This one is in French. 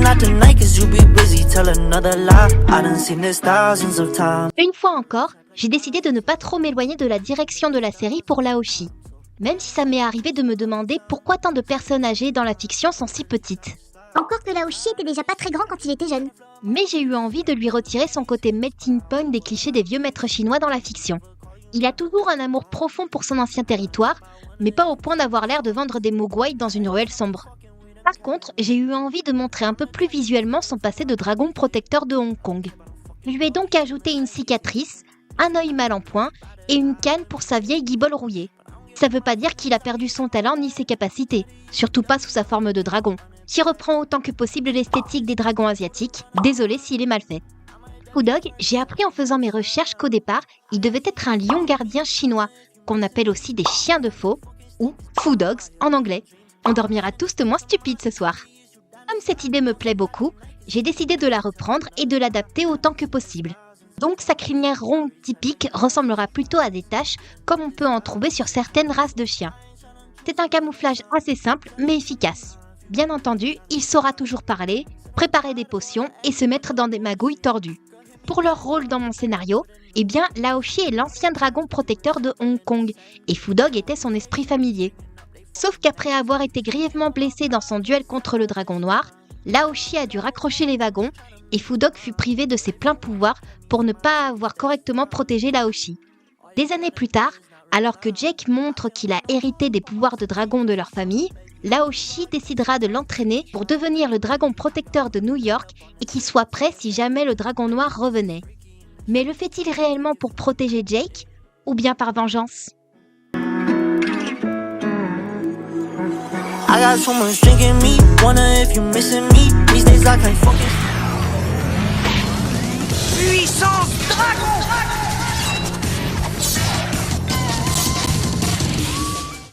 not tonight, cause you be busy, tell another lie. I done seen this thousands of times. Une fois encore, j'ai décidé de ne pas trop m'éloigner de la direction de la série pour Laoshi. Même si ça m'est arrivé de me demander pourquoi tant de personnes âgées dans la fiction sont si petites. Encore que Laoshi était déjà pas très grand quand il était jeune. Mais j'ai eu envie de lui retirer son côté melting pot des clichés des vieux maîtres chinois dans la fiction. Il a toujours un amour profond pour son ancien territoire, mais pas au point d'avoir l'air de vendre des mogwai dans une ruelle sombre. Par contre, j'ai eu envie de montrer un peu plus visuellement son passé de dragon protecteur de Hong Kong. Je lui ai donc ajouté une cicatrice, un œil mal en point et une canne pour sa vieille guibole rouillée. Ça veut pas dire qu'il a perdu son talent ni ses capacités, surtout pas sous sa forme de dragon, qui reprend autant que possible l'esthétique des dragons asiatiques, désolé s'il est mal fait. Fudog, j'ai appris en faisant mes recherches qu'au départ, il devait être un lion gardien chinois, qu'on appelle aussi des chiens de faux, ou Fudogs en anglais. On dormira tous moins stupides ce soir. Comme cette idée me plaît beaucoup, j'ai décidé de la reprendre et de l'adapter autant que possible. Donc sa crinière ronde typique ressemblera plutôt à des taches comme on peut en trouver sur certaines races de chiens. C'est un camouflage assez simple mais efficace. Bien entendu, il saura toujours parler, préparer des potions et se mettre dans des magouilles tordues. Pour leur rôle dans mon scénario, eh bien Laoshi est l'ancien dragon protecteur de Hong Kong et Fudog était son esprit familier. Sauf qu'après avoir été grièvement blessé dans son duel contre le dragon noir, Laoshi a dû raccrocher les wagons et Fudog fut privé de ses pleins pouvoirs pour ne pas avoir correctement protégé Laoshi. Des années plus tard, alors que Jake montre qu'il a hérité des pouvoirs de dragon de leur famille, Laoshi décidera de l'entraîner pour devenir le dragon protecteur de New York et qu'il soit prêt si jamais le dragon noir revenait. Mais le fait-il réellement pour protéger Jake ou bien par vengeance ? I got so much drink in me, wonder if you missing me. These days I can't focus.